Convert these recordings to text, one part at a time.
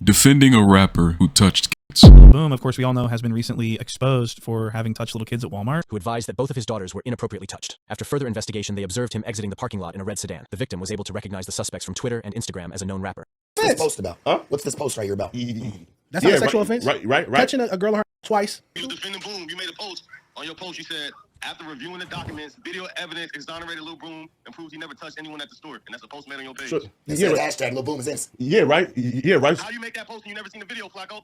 defending a rapper who touched kids. Lil Boom, of course, we all know, has been recently exposed for having touched little kids at Walmart. Who advised that both of his daughters were inappropriately touched. After further investigation, they observed him exiting the parking lot in a red sedan. The victim was able to recognize the suspects from Twitter and Instagram as a known rapper. What's this post about? Huh? What's this post right here about? That's not a sexual offense? Right. Touching a girl or her twice. You defending Boom. You made a post. On your post, you said, after reviewing the documents, video evidence exonerated Lil Boom and proves he never touched anyone at the store. And that's a post made on your page. Sure. Yeah, hashtag Lil Boom is innocent. Yeah, right. Yeah, right. How you make that post and you never seen the video, Flakko?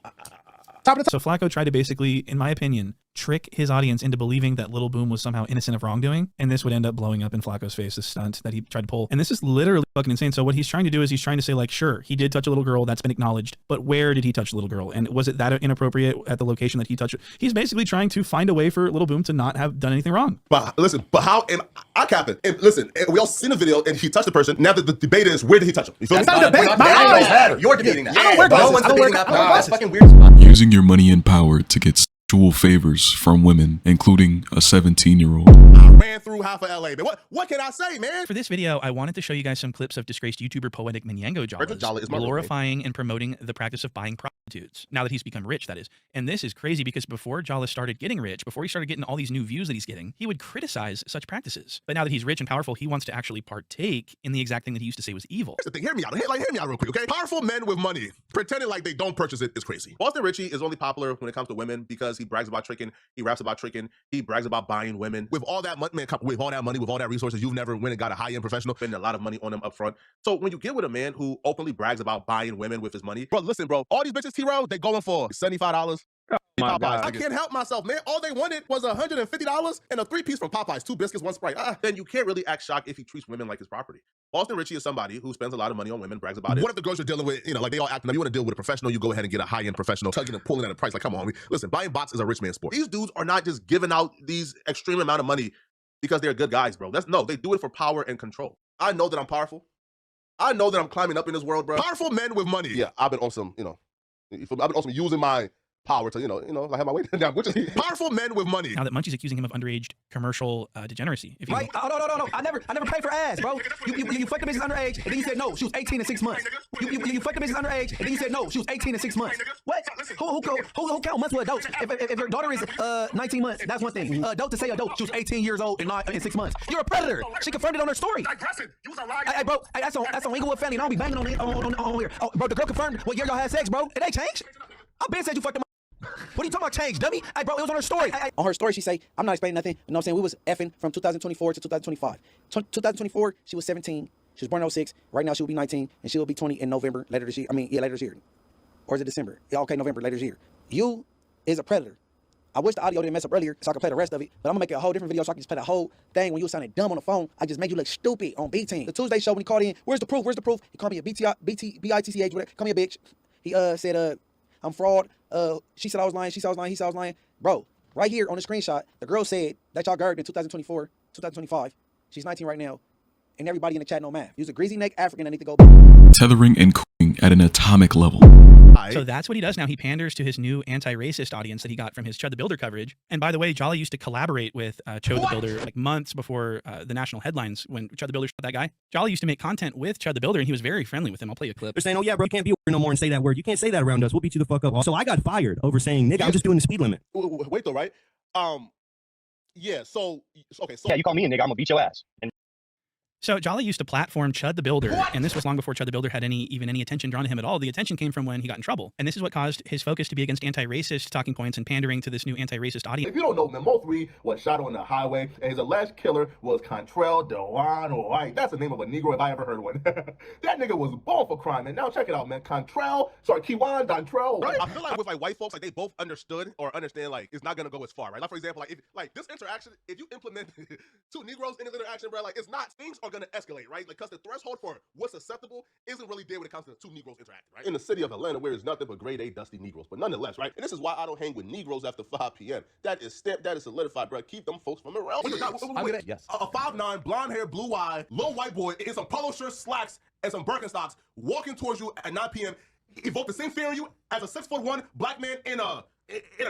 So Flakko tried to basically, in my opinion, trick his audience into believing that Lil Boom was somehow innocent of wrongdoing, and this would end up blowing up in Flakko's face, this stunt that he tried to pull. And this is literally fucking insane. So what he's trying to do is he's trying to say, like, sure, he did touch a little girl, that's been acknowledged, but where did he touch the little girl? And was it that inappropriate at the location that he touched it? He's basically trying to find a way for Lil Boom to not have done anything wrong. But listen, but how, and I cap it. And listen, we all seen the video and he touched the person. Now the debate is, where did he touch him? You feel me? That's not a debate. You're debating that. I don't wear No glasses. one's I don't wear debating that. glasses. That's fucking weird. Using your money and power to get sexual favors from women, including a 17-year-old. I ran through half of LA, man. What can I say, man? For this video, I wanted to show you guys some clips of disgraced YouTuber Poetik Flakko glorifying and promoting the practice of buying prostitutes. Now that he's become rich, that is. And this is crazy because before Jala started getting rich, before he started getting all these new views that he's getting, he would criticize such practices. But now that he's rich and powerful, he wants to actually partake in the exact thing that he used to say was evil. Here's the thing, hear me out real quick, okay? Powerful men with money pretending like they don't purchase it is crazy. Boston Richie is only popular when it comes to women because he brags about tricking, he raps about tricking, he brags about buying women. With all that money, man, with all that money, with all that resources, you've never went and got a high-end professional, spending a lot of money on them up front. So when you get with a man who openly brags about buying women with his money, bro, listen, bro, all these bitches, T-Row, they going for $75. Popeyes. I can't help myself, man. All they wanted was $150 and a 3-piece from Popeyes, 2 biscuits, 1 Sprite. Then you can't really act shocked if he treats women like his property. Boston Richie is somebody who spends a lot of money on women, brags about it. What if the girls you're dealing with, you know, like they all acting up? You want to deal with a professional, you go ahead and get a high-end professional, tugging and pulling at a price. Like, come on, listen, buying bots is a rich man's sport. These dudes are not just giving out these extreme amount of money because they're good guys, bro. No, they do it for power and control. I know that I'm powerful. I know that I'm climbing up in this world, bro. Powerful men with money. Yeah, I've been on some, you know, I've been on some using my power to, you know, like have my way down, which is powerful men with money. Now that Munchie's accusing him of underage commercial degeneracy. If you right? Oh, no. I never paid for ass, bro. You fucked the bitches underage, and then you said no, she was 18 and 6 months. You fucked the bitches underage, and then you said no, she was 18 and 6 months. What? Who count months with adults? If your daughter is 19 months, that's one thing. Adult to say adult, she was 18 years old and 6 months. You're a predator. She confirmed it on her story. Hey, bro, that's on Inglewood Family, and I don't be banging on here. Oh, bro, the girl confirmed what year y'all had sex, bro. It ain't changed. I been said you fucked them. What are you talking about change, dummy? Hey, bro, it was on her story. On her story, she say, I'm not explaining nothing. You know what I'm saying? We was effing from 2024 to 2025. 2024, she was 17. She was born in 06. Right now, she will be 19, and she will be 20 in November, later this year. Later this year. Or is it December? Yeah, okay, November, later this year. You is a predator. I wish the audio didn't mess up earlier so I could play the rest of it, but I'm gonna make it a whole different video so I can just play the whole thing. When you were sounding dumb on the phone, I just made you look stupid on B-Team. The Tuesday show when he called in, where's the proof? He called me a B-I-T-C-H, whatever. Call me a bitch. He said, I'm fraud. She said I was lying. She said I was lying. He said I was lying. Bro, right here on the screenshot, the girl said that y'all guarded in 2024, 2025. She's 19 right now. And everybody in the chat know math. Use a greasy neck African that need to go. Tethering and cooing at an atomic level. So that's what he does now. He panders to his new anti-racist audience that he got from his Chud the Builder coverage. And by the way, Jolly used to collaborate with Chud the Builder like months before the national headlines when Chud the Builder shot that guy. Jolly used to make content with Chud the Builder, and he was very friendly with him. I'll play you a clip. They're saying, oh yeah, bro, you can't be a word no more and say that word. You can't say that around us. We'll beat you the fuck up. So I got fired over saying, nigga, I'm just doing the speed limit. Wait though, right? Yeah, so, okay. So yeah, you call me a nigga, I'm gonna beat your ass. So Jolly used to platform Chud the Builder, and this was long before Chud the Builder had even any attention drawn to him at all. The attention came from when he got in trouble. And this is what caused his focus to be against anti-racist talking points and pandering to this new anti-racist audience. If you don't know, Memo 3 was shot on the highway, and his alleged killer was Contrell Dewan White. That's the name of a Negro if I ever heard one. That nigga was born for crime, man. Now check it out, man. Kewan Dontrell. Right? I feel like with like white folks, like they both understood or understand like it's not gonna go as far, right? Like for example, like if like this interaction, if you implement 2 Negroes in this interaction, bro, like it's not, things are gonna escalate, right? Because the threshold for what's acceptable isn't really there when it comes to 2 Negroes interacting, right? In the city of Atlanta, where there's nothing but grade A dusty Negroes, but nonetheless, right? And this is why I don't hang with Negroes after 5 p.m. That is stamped, that is solidified, bro. Keep them folks from around. Wait. Yes. A 5'9", blonde hair, blue eye, little white boy in some polo shirt, slacks, and some Birkenstocks walking towards you at 9 p.m. evoke the same fear in you as a 6'1" black man in a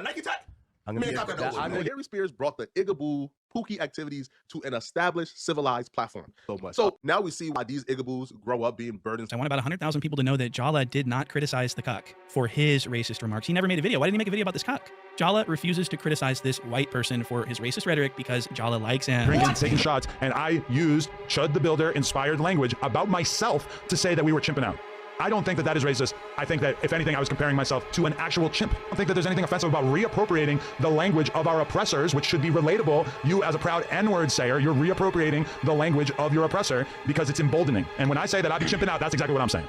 Nike tech. I'm Man, gonna cop get that that. note. Ari Spears brought the Igaboo Pookie activities to an established, civilized platform. So now we see why these Igaboos grow up being burdens. I want about 100,000 people to know that Jala did not criticize the cuck for his racist remarks. He never made a video. Why didn't he make a video about this cuck? Jala refuses to criticize this white person for his racist rhetoric because Jala likes him. Drinking, taking shots, and I used Chud the Builder inspired language about myself to say that we were chimping out. I don't think that that is racist. I think that, if anything, I was comparing myself to an actual chimp. I don't think that there's anything offensive about reappropriating the language of our oppressors, which should be relatable. You, as a proud N-word sayer, you're reappropriating the language of your oppressor because it's emboldening. And when I say that I be chimping out, that's exactly what I'm saying.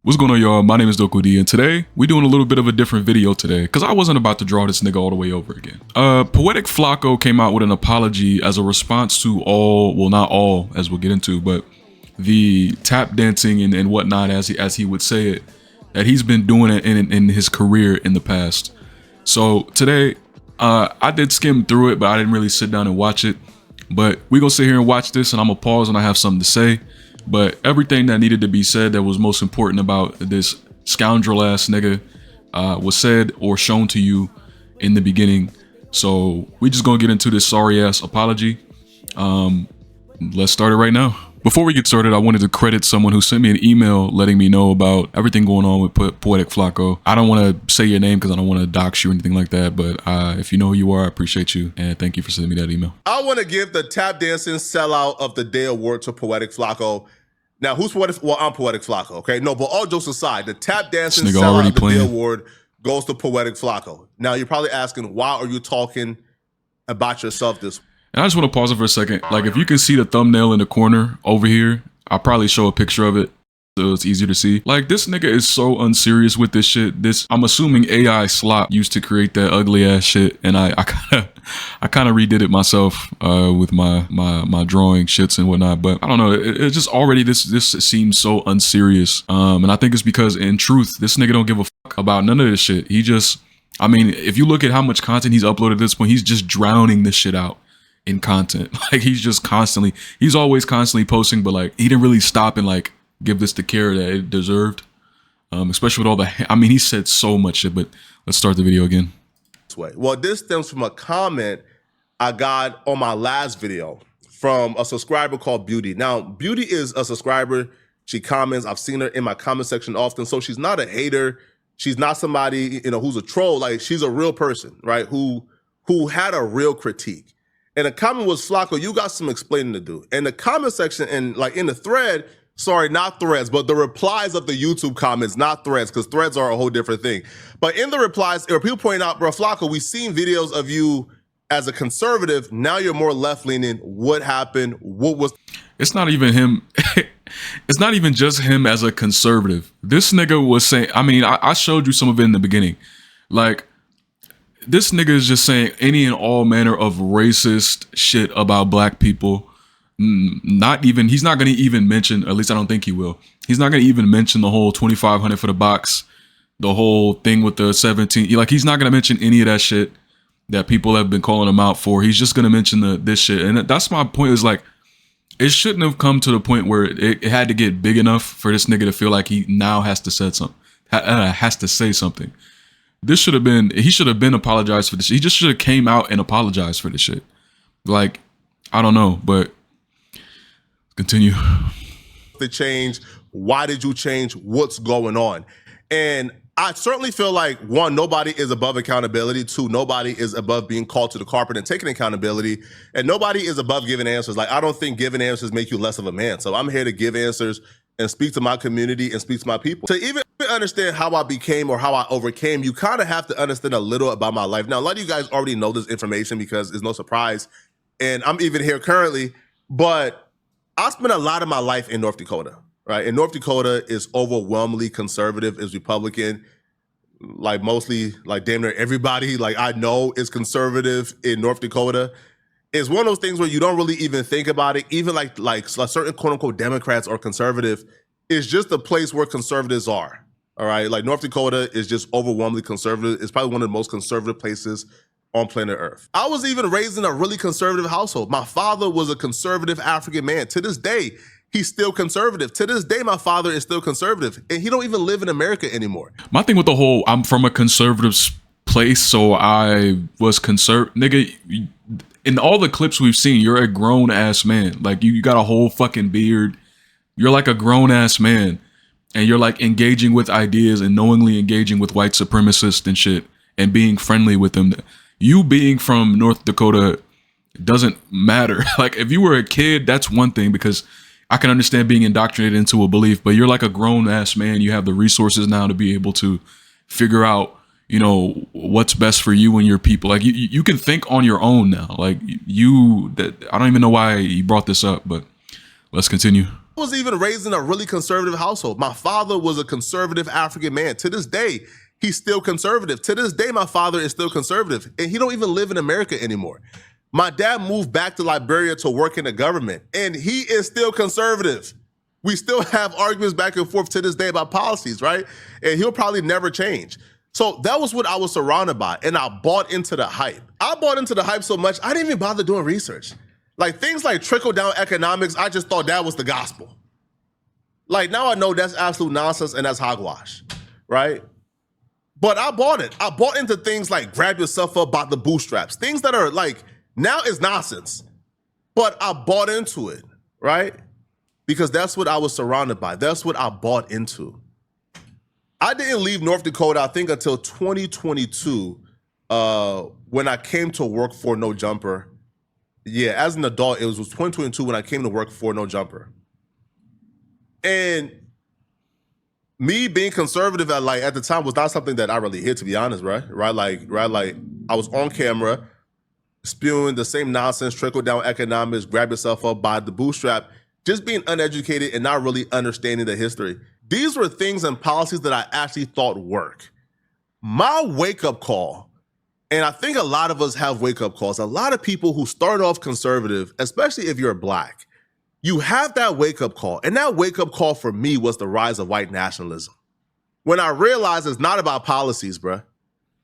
What's going on, y'all? My name is DOKUDEE, and today we're doing a little bit of a different video today because I wasn't about to draw this nigga all the way over again. Poetik Flakko came out with an apology as a response to all, well, not all, as we'll get into, but the tap dancing and whatnot, as he would say it, that he's been doing it in his career in the past. So today, I did skim through it, but I didn't really sit down and watch it. But we gonna sit here and watch this, and I'm gonna pause and I have something to say. But everything that needed to be said that was most important about this scoundrel ass nigga was said or shown to you in the beginning. So we just gonna get into this sorry ass apology. Let's start it right now. Before we get started, I wanted to credit someone who sent me an email letting me know about everything going on with Poetik Flakko. I don't want to say your name because I don't want to dox you or anything like that, but if you know who you are, I appreciate you, and thank you for sending me that email. I want to give the tap dancing sellout of the day award to Poetik Flakko. Now, who's Poetik? Well, I'm Poetik Flakko, okay? No, but all jokes aside, the tap dancing sellout of the day award goes to Poetik Flakko. Now, you're probably asking, why are you talking about yourself this way? And I just want to pause it for a second. Like, if you can see the thumbnail in the corner over here, I'll probably show a picture of it so it's easier to see. Like, this nigga is so unserious with this shit. I'm assuming AI slop used to create that ugly ass shit, and I kind of redid it myself with my drawing shits and whatnot. But I don't know, it just already this seems so unserious. And I think it's because, in truth, this nigga don't give a fuck about none of this shit. He just, I mean, if you look at how much content he's uploaded at this point, he's just drowning this shit out in content. Like, he's always constantly posting, but like, he didn't really stop and like give this the care that it deserved, especially with all the, I mean, he said so much shit. But let's start the video again. Well, this stems from a comment I got on my last video from a subscriber called Beauty. Now, Beauty is a subscriber. She comments. I've seen her in my comment section often. So she's not a hater. She's not somebody, you know, who's a troll. Like, she's a real person, right? Who had a real critique. And the comment was, Flakko, you got some explaining to do. And the comment section, and like in the thread, sorry, not threads, but the replies of the YouTube comments, not threads, because threads are a whole different thing. But in the replies, or people point out, bro, Flakko, we've seen videos of you as a conservative. Now you're more left-leaning. What happened? What was... It's not even him. It's not even just him as a conservative. This nigga was saying, I mean, I showed you some of it in the beginning. Like, this nigga is just saying any and all manner of racist shit about black people. He's not going to even mention, at least I don't think he will. He's not going to even mention the whole 2,500 for the box, the whole thing with the 17. Like, he's not going to mention any of that shit that people have been calling him out for. He's just going to mention this shit. And that's my point, is like, it shouldn't have come to the point where it had to get big enough for this nigga to feel like he now has to say something. This should have been, he should have been apologized for this. He just should have came out and apologized for this shit. Like, I don't know, but continue. The change. Why did you change? What's going on? And I certainly feel like, one, nobody is above accountability. Two, nobody is above being called to the carpet and taking accountability. And nobody is above giving answers. Like, I don't think giving answers make you less of a man. So I'm here to give answers and speak to my community and speak to my people. To even understand how I became or how I overcame, you kind of have to understand a little about my life. Now, a lot of you guys already know this information because it's no surprise. And I'm even here currently, but I spent a lot of my life in North Dakota, right? And North Dakota is overwhelmingly conservative, is Republican. Like, mostly, like, damn near everybody, like, I know is conservative in North Dakota. It's one of those things where you don't really even think about it. Even like certain quote unquote Democrats or conservative, it's just the place where conservatives are. All right. Like, North Dakota is just overwhelmingly conservative. It's probably one of the most conservative places on planet Earth. I was even raised in a really conservative household. My father was a conservative African man. To this day, he's still conservative. To this day, my father is still conservative, and he don't even live in America anymore. My thing with the whole, I'm from a conservative place, so I was conservative. Nigga, in all the clips we've seen, you're a grown ass man. Like you got a whole fucking beard. You're like a grown ass man, and you're like engaging with ideas and knowingly engaging with white supremacists and shit and being friendly with them. You being from North Dakota doesn't matter. Like if you were a kid, that's one thing, because I can understand being indoctrinated into a belief, but you're like a grown ass man. You have the resources now to be able to figure out, you know, what's best for you and your people. Like you can think on your own now. Like I don't even know why you brought this up, but let's continue. I was even raised in a really conservative household. My father was a conservative African man. To this day, he's still conservative. To this day, my father is still conservative, and he don't even live in America anymore. My dad moved back to Liberia to work in the government, and he is still conservative. We still have arguments back and forth to this day about policies, right? And he'll probably never change. So that was what I was surrounded by, and I bought into the hype. I bought into the hype so much, I didn't even bother doing research. Like things like trickle-down economics, I just thought that was the gospel. Like now I know that's absolute nonsense and that's hogwash, right? But I bought it. I bought into things like grab yourself up by the bootstraps, things that are like, now it's nonsense, but I bought into it, right? Because that's what I was surrounded by. That's what I bought into. I didn't leave North Dakota, I think, until 2022, when I came to work for No Jumper. Yeah, as an adult, it was 2022 when I came to work for No Jumper. And me being conservative at the time was not something that I really hid, to be honest, right? Like I was on camera spewing the same nonsense, trickle down economics, grab yourself up by the bootstrap, just being uneducated and not really understanding the history. These were things and policies that I actually thought work. My wake-up call, and I think a lot of us have wake-up calls, a lot of people who start off conservative, especially if you're black, you have that wake-up call. And that wake-up call for me was the rise of white nationalism. When I realized it's not about policies, bruh.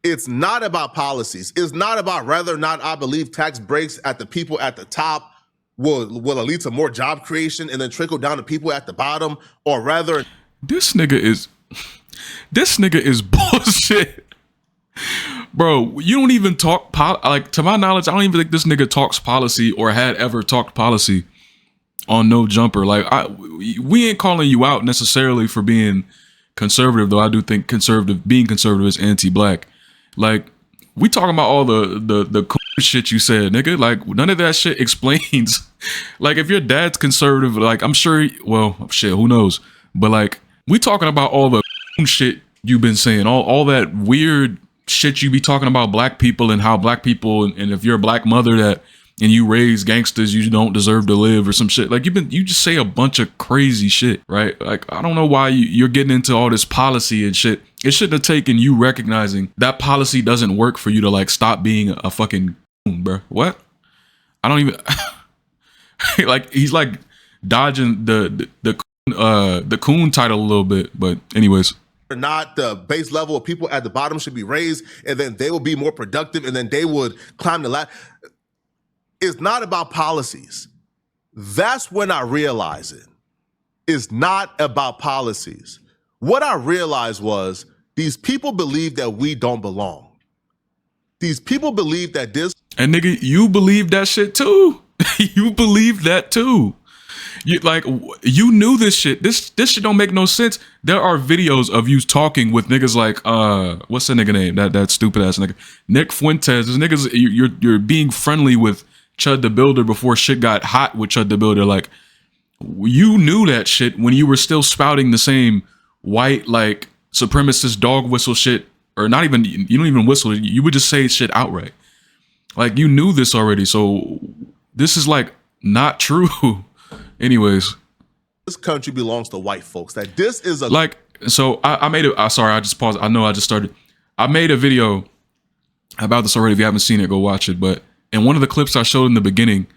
It's not about policies. It's not about whether or not I believe tax breaks at the people at the top will lead to more job creation and then trickle down to people at the bottom, or rather... This nigga is bullshit. Bro, you don't even talk, like, to my knowledge, I don't even think this nigga talks policy or had ever talked policy on No Jumper. Like, we ain't calling you out necessarily for being conservative, though I do think being conservative is anti-black. Like, we talking about all the cool shit you said, nigga. Like, none of that shit explains. Like, if your dad's conservative, like, I'm sure, well, shit, who knows? But, like, we talking about all the shit you've been saying, all that weird shit you be talking about black people and how black people, and if you're a black mother and you raise gangsters, you don't deserve to live or some shit. Like, you just say a bunch of crazy shit, right? Like, I don't know why you're getting into all this policy and shit. It shouldn't have taken you recognizing that policy doesn't work for you to, like, stop being a fucking coon, bro. What? I don't even like, he's like dodging the coon title a little bit, but anyways. Not the base level of people at the bottom should be raised, and then they will be more productive, and then they would climb the ladder. It's not about policies. That's when I realized it. It's not about policies. What I realized was these people believe that we don't belong. These people believe that this... And nigga, you believe that shit too. You believe that too. You knew this shit. This shit don't make no sense. There are videos of you talking with niggas like what's the nigga name? That stupid ass nigga, Nick Fuentes. This niggas, you're being friendly with Chud the Builder before shit got hot with Chud the Builder. Like, you knew that shit when you were still spouting the same white, like, supremacist dog whistle shit, or not even, you don't even whistle, you would just say shit outright. Like, you knew this already, so this is, like, not true. Anyways. This country belongs to white folks. That this is a... Like, so I made it, sorry, I just paused. I know I just started. I made a video about this already. If you haven't seen it, go watch it. But in one of the clips I showed in the beginning,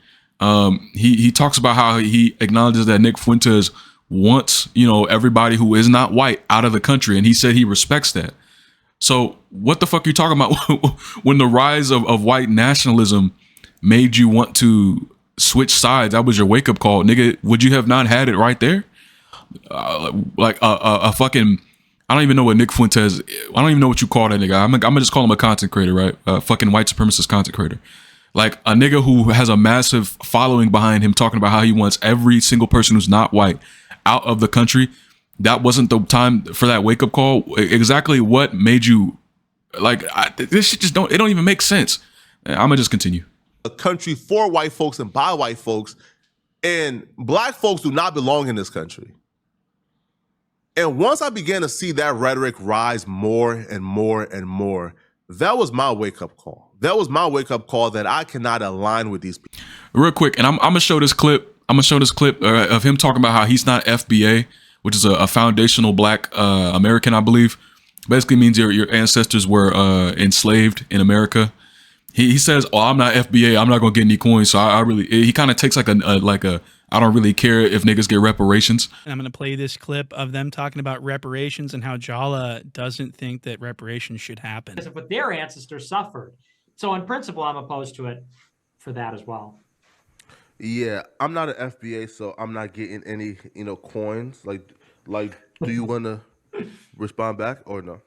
he talks about how he acknowledges that Nick Fuentes wants, you know, everybody who is not white out of the country. And he said he respects that. So what the fuck are you talking about when the rise of white nationalism made you want to switch sides. That was your wake up call, nigga. Would you have not had it right there? Like a fucking, I don't even know what Nick Fuentes, I don't even know what you call that nigga. I'm gonna just call him a content creator, right? Fucking white supremacist content creator. Like a nigga who has a massive following behind him talking about how he wants every single person who's not white out of the country. That wasn't the time for that wake up call. Exactly what made you like, this shit just don't even make sense. I'm gonna just continue. A country for white folks and by white folks, and black folks do not belong in this country. And once I began to see that rhetoric rise more and more and more, that was my wake-up call. That was my wake-up call that I cannot align with these people. Real quick, and I'm gonna show this clip. I'm gonna show this clip of him talking about how he's not FBA, which is a foundational black American, I believe. Basically means your ancestors were enslaved in America. He says, "Oh, I'm not FBA. I'm not gonna get any coins." So I really, he kind of takes like a I don't really care if niggas get reparations. And I'm going to play this clip of them talking about reparations and how Jala doesn't think that reparations should happen. But their ancestors suffered. So in principle, I'm opposed to it for that as well. Yeah, I'm not an FBA, so I'm not getting any, coins. Like, do you want to respond back or no?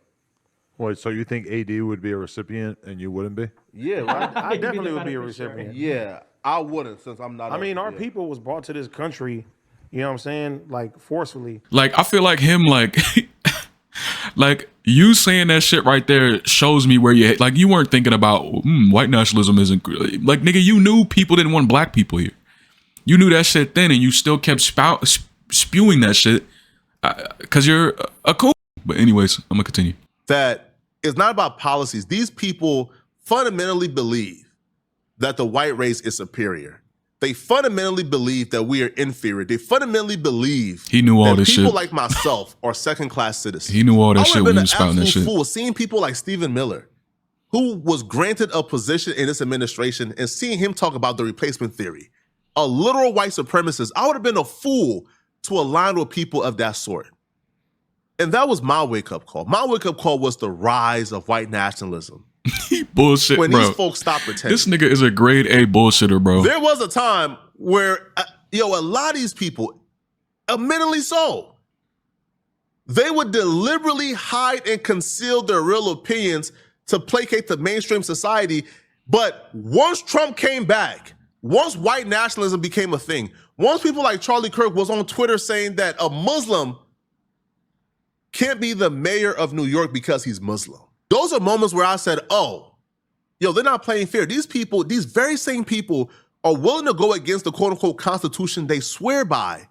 Wait, so you think AD would be a recipient and you wouldn't be? Yeah, well, I definitely would be a beneficiary. recipient. Yeah, I wouldn't, since I'm not. I mean, our people was brought to this country, you know what I'm saying, like forcefully. Like I feel like him, like like you saying that shit right there shows me where you like you weren't thinking about white nationalism isn't like, nigga, you knew people didn't want black people here. You knew that shit then, and you still kept spewing that shit because you're a cool. But anyways, I'm gonna continue. That it's not about policies. These people fundamentally believe that the white race is superior. They fundamentally believe that we are inferior. They fundamentally believe he knew all that this people shit. like myself are second-class citizens. He knew all that shit when he was spouting spouting that shit. Fool seeing people like Stephen Miller, who was granted a position in this administration, and seeing him talk about the replacement theory, a literal white supremacist. I would have been a fool to align with people of that sort. And that was my wake-up call. My wake-up call was the rise of white nationalism. Bullshit, when bro. These folks stop pretending. This nigga is a grade A bullshitter, bro. There was a time where, a lot of these people, admittedly so, they would deliberately hide and conceal their real opinions to placate the mainstream society. But once Trump came back, once white nationalism became a thing, once people like Charlie Kirk was on Twitter saying that a Muslim can't be the mayor of New York because he's Muslim. Those are moments where I said, oh, they're not playing fair. These people, these very same people are willing to go against the quote unquote constitution they swear by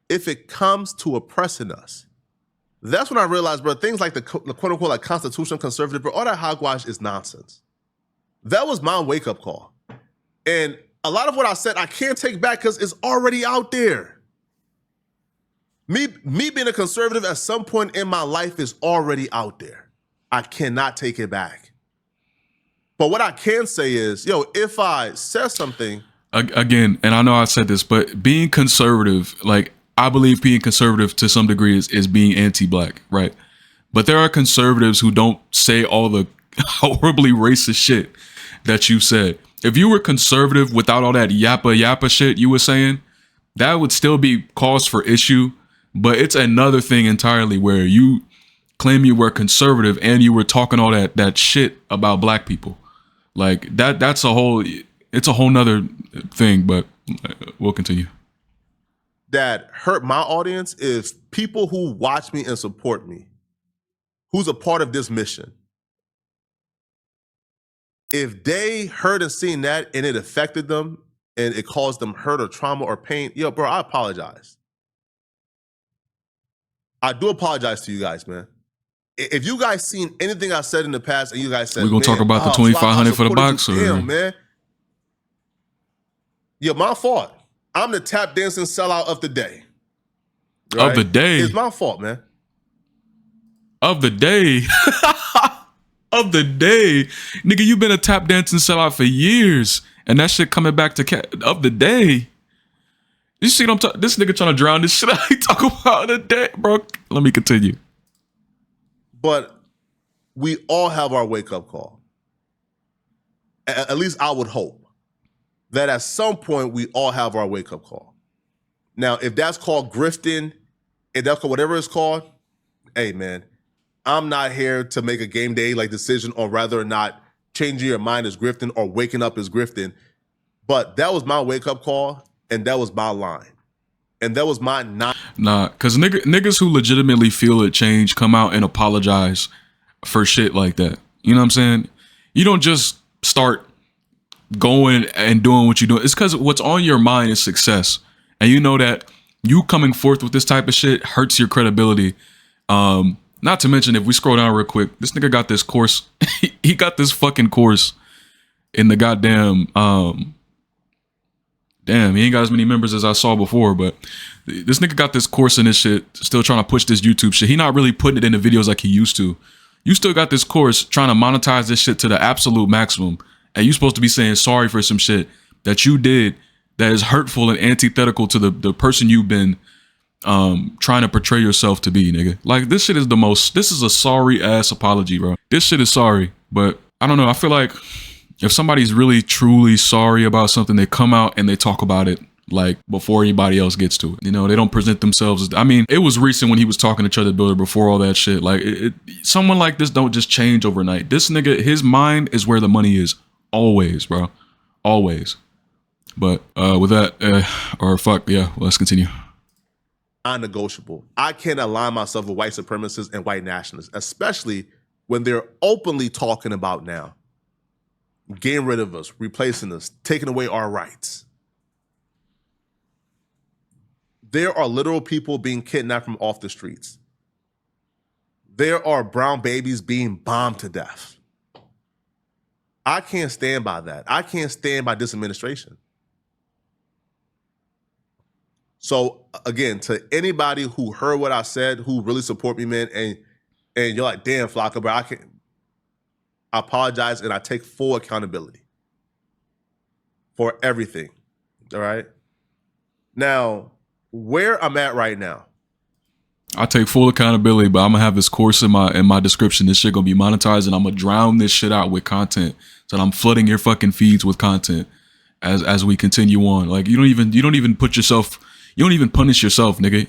if it comes to oppressing us. That's when I realized, bro, things like the quote unquote like constitutional conservative, bro, all that hogwash is nonsense. That was my wake up call. And a lot of what I said, I can't take back because it's already out there. Me being a conservative at some point in my life is already out there. I cannot take it back. But what I can say is, if I said something. Again, and I know I said this, but being conservative, like I believe being conservative to some degree is being anti-black, right? But there are conservatives who don't say all the horribly racist shit that you said. If you were conservative without all that yappa shit you were saying, that would still be cause for issue. But it's another thing entirely where you claim you were conservative and you were talking all that shit about black people. Like it's a whole nother thing, but we'll continue. That hurt my audience is people who watch me and support me, who's a part of this mission. If they heard and seen that and it affected them and it caused them hurt or trauma or pain, bro, I apologize. I do apologize to you guys, man. If you guys seen anything I said in the past and you guys said, we're going to talk about the 2,500 for the box. Damn, man. My fault. I'm the tap dancing sellout of the day. Right? Of the day? It's my fault, man. Of the day? Of the day? Nigga, you've been a tap dancing sellout for years. And that shit coming back to of the day. You see what I'm talking? This nigga trying to drown this shit out. He talk about the day, bro. Let me continue. But we all have our wake-up call. At least I would hope. that at some point we all have our wake-up call. Now, if that's called grifting, if that's called whatever it's called, hey, man, I'm not here to make a game day like decision on whether or not changing your mind is grifting or waking up is grifting. But that was my wake-up call, and that was my line. And that was my not. Nah, because niggas who legitimately feel it change come out and apologize for shit like that. You know what I'm saying? You don't just start going and doing what you're doing. It's because what's on your mind is success. And you know that you coming forth with this type of shit hurts your credibility. Not to mention, if we scroll down real quick, this nigga got this course. He got this fucking course in the goddamn... Damn, he ain't got as many members as I saw before, but this nigga got this course in this shit, still trying to push this YouTube shit. He not really putting it in the videos like he used to. You still got this course trying to monetize this shit to the absolute maximum, and you supposed to be saying sorry for some shit that you did that is hurtful and antithetical to the person you've been trying to portray yourself to be, nigga. Like, this shit is this is a sorry ass apology, bro. This shit is sorry, but I don't know. I feel like if somebody's really truly sorry about something, they come out and they talk about it like before anybody else gets to it. You know, they don't present themselves as, I mean, it was recent when he was talking to Chud the Builder before all that shit. Like, someone like this don't just change overnight. This nigga, his mind is where the money is. Always, bro. Always. But with that, let's continue. Non-negotiable. I can't align myself with white supremacists and white nationalists, especially when they're openly talking about now getting rid of us, replacing us, taking away our rights. There are literal people being kidnapped from off the streets. There are brown babies being bombed to death. I can't stand by that. I can't stand by this administration. So again, to anybody who heard what I said, who really support me, man, and you're like, damn, Flakko, bro, I apologize, and I take full accountability for everything. All right. Now, where I'm at right now, I take full accountability, but I'm gonna have this course in my description. This shit gonna be monetized, and I'm gonna drown this shit out with content. So I'm flooding your fucking feeds with content as we continue on. Like, you don't even put yourself, you don't even punish yourself, nigga.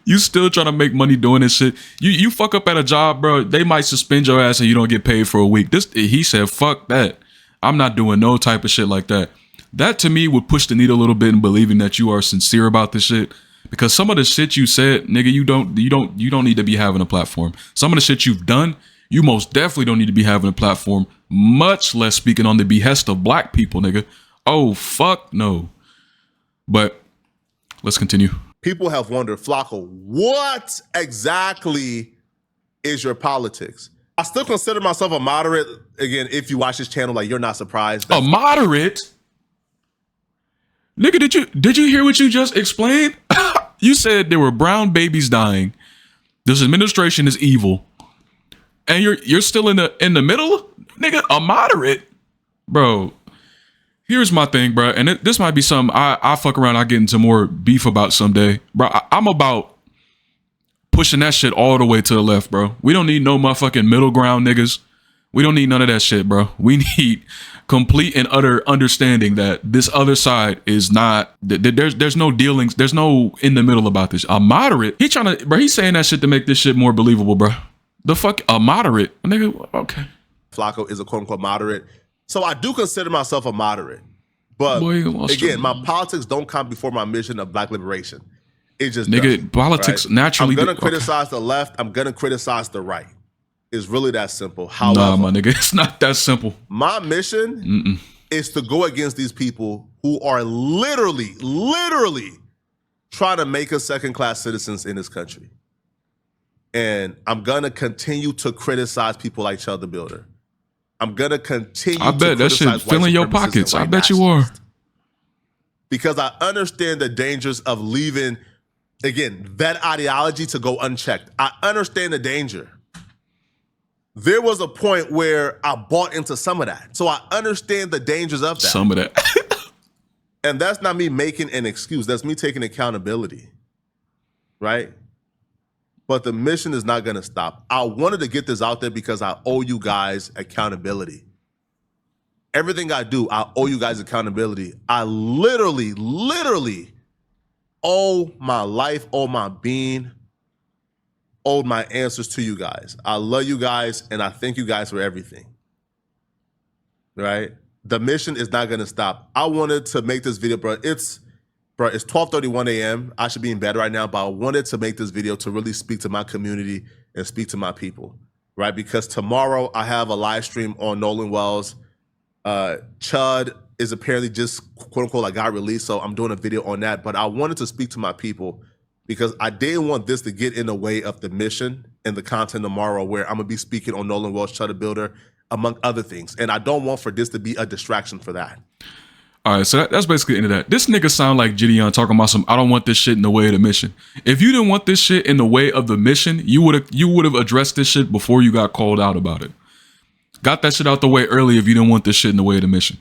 You still trying to make money doing this shit. You fuck up at a job, bro, they might suspend your ass and you don't get paid for a week. He said, fuck that. I'm not doing no type of shit like that. That to me would push the needle a little bit in believing that you are sincere about this shit. Because some of the shit you said, nigga, you don't need to be having a platform. Some of the shit you've done, you most definitely don't need to be having a platform, much less speaking on the behest of black people, nigga. Oh, fuck no. But let's continue. People have wondered, Flakko, what exactly is your politics? I still consider myself a moderate. Again, if you watch this channel, like, you're not surprised. A moderate? Nigga, did you hear what you just explained? You said there were brown babies dying. This administration is evil. And you're still in the middle? Nigga, a moderate? Bro, here's my thing, bro. And this might be something I fuck around, I get into more beef about someday. Bro, I'm about pushing that shit all the way to the left, bro. We don't need no motherfucking middle ground niggas. We don't need none of that shit, bro. We need complete and utter understanding that this other side is not, there's no dealings, there's no in the middle about this. A moderate, he's saying that shit to make this shit more believable, bro. The fuck, a moderate? Nigga, okay. Flakko is a quote unquote moderate. So I do consider myself a moderate. But again, my politics don't come before my mission of black liberation. It just nigga, politics naturally. I'm gonna criticize the left, I'm gonna criticize the right. It's really that simple. However, nah, my nigga, it's not that simple. My mission is to go against these people who are literally trying to make us second-class citizens in this country. And I'm gonna continue to criticize people like Chud the Builder. I'm gonna continue. I bet that shit filling your pockets. I bet you are. Because I understand the dangers of leaving, again, that ideology to go unchecked. I understand the danger. There was a point where I bought into some of that. So I understand the dangers of that. Some of that. And that's not me making an excuse. That's me taking accountability. Right? But the mission is not going to stop. I wanted to get this out there because I owe you guys accountability. everything I do, I owe you guys accountability. I literally owe my life, owe my being, owe my answers to you guys. I love you guys, and I thank you guys for everything. Right? The mission is not gonna stop. I wanted to make this video, bro. It's 12:31 a.m. I should be in bed right now, but I wanted to make this video to really speak to my community and speak to my people, right? Because tomorrow I have a live stream on Nolan Wells. Chud is apparently just quote unquote like got released, so I'm doing a video on that. But I wanted to speak to my people because I didn't want this to get in the way of the mission and the content tomorrow, where I'm gonna be speaking on Nolan Wells, Chud the Builder, among other things. And I don't want for this to be a distraction for that. All right, so that's basically the end of that. This nigga sound like Gideon talking about some, I don't want this shit in the way of the mission. If you didn't want this shit in the way of the mission, you would have addressed this shit before you got called out about it. Got that shit out the way early if you didn't want this shit in the way of the mission.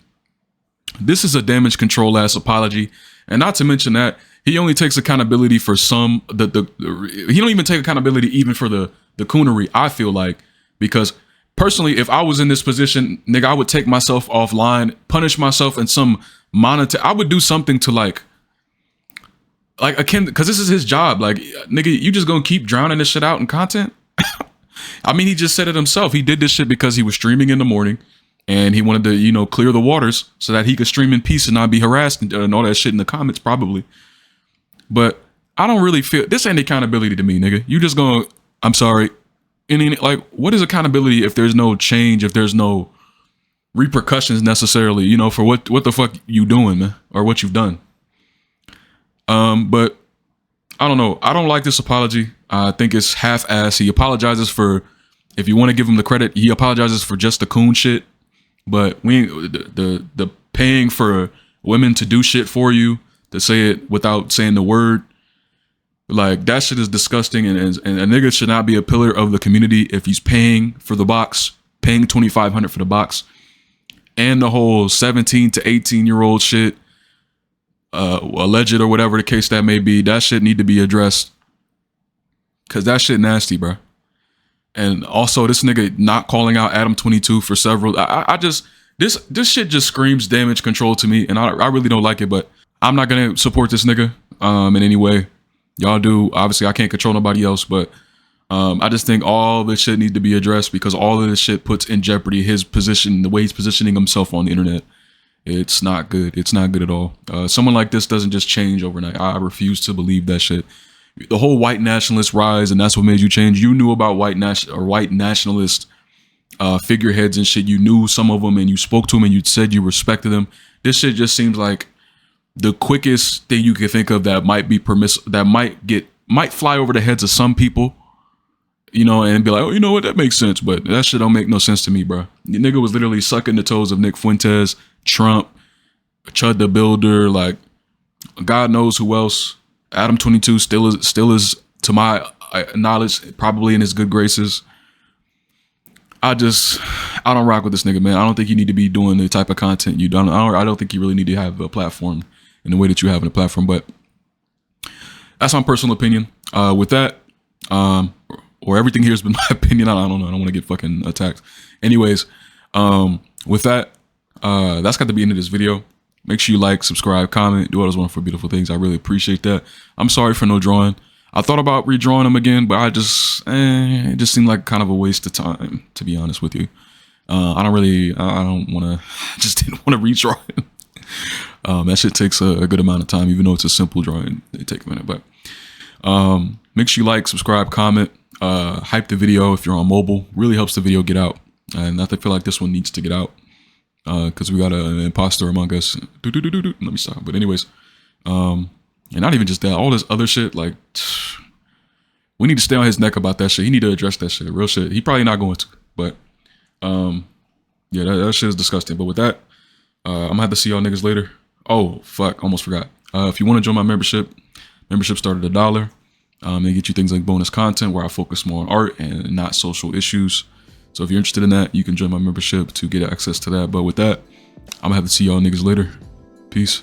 This is a damage control ass apology. And not to mention that, he only takes accountability for some, he don't even take accountability even for the coonery, I feel like, because personally, if I was in this position, nigga, I would take myself offline, punish myself in some I would do something to like akin, because this is his job. Like, nigga, you just gonna keep drowning this shit out in content? I mean, he just said it himself. He did this shit because he was streaming in the morning and he wanted to, you know, clear the waters so that he could stream in peace and not be harassed and all that shit in the comments, probably. But I don't really feel, this ain't accountability to me, nigga. You just gonna, I'm sorry. And like, what is accountability if there's no change, if there's no repercussions necessarily, you know, for what the fuck you doing, man, or what you've done? But I don't know. I don't like this apology. I think it's half-assed. He apologizes for, if you want to give him the credit, he apologizes for just the coon shit. But we the paying for women to do shit for you, to say it without saying the word, like, that shit is disgusting, and a nigga should not be a pillar of the community if he's paying for the box, paying $2,500 for the box, and the whole 17 to 18-year-old shit, alleged or whatever the case that may be. That shit need to be addressed, cause that shit nasty, bro. And also, this nigga not calling out Adam 22 for several. I just this shit just screams damage control to me, and I really don't like it. But I'm not gonna support this nigga in any way. Y'all do. Obviously, I can't control nobody else, but I just think all this shit needs to be addressed, because all of this shit puts in jeopardy his position, the way he's positioning himself on the internet. It's not good. It's not good at all. Someone like this doesn't just change overnight. I refuse to believe that shit. The whole white nationalist rise, and that's what made you change. You knew about white nationalist figureheads and shit. You knew some of them, and you spoke to them, and you said you respected them. This shit just seems like the quickest thing you could think of that might be that might fly over the heads of some people, you know, and be like, oh, you know what, that makes sense. But that shit don't make no sense to me, bro. The nigga was literally sucking the toes of Nick Fuentes, Trump, Chud the Builder, like, God knows who else. Adam 22 still is to my knowledge probably in his good graces. I don't rock with this nigga, man. I don't think you need to be doing the type of content you done. I don't think you really need to have a platform in the way that you have in a platform. But that's my personal opinion. With that, or everything here has been my opinion. I don't know. I don't want to get fucking attacked. Anyways, with that, that's got to be the end of this video. Make sure you like, subscribe, comment, do all those wonderful, beautiful things. I really appreciate that. I'm sorry for no drawing. I thought about redrawing them again, but it just seemed like kind of a waste of time, to be honest with you. I don't want to, I just didn't want to redraw it. That shit takes a good amount of time, even though it's a simple drawing. It takes a minute, but make sure you like, subscribe, comment, hype the video if you're on mobile. Really helps the video get out. And I feel like this one needs to get out because we got an imposter among us. Let me stop. But anyways, and not even just that, all this other shit, like, we need to stay on his neck about that shit. He need to address that shit, real shit. He probably not going to, but yeah, that shit is disgusting. But with that, I'm gonna have to see y'all niggas later. Oh, fuck, almost forgot. If you want to join my membership started $1. They get you things like bonus content where I focus more on art and not social issues. So if you're interested in that, you can join my membership to get access to that. But with that, I'm gonna have to see y'all niggas later. Peace.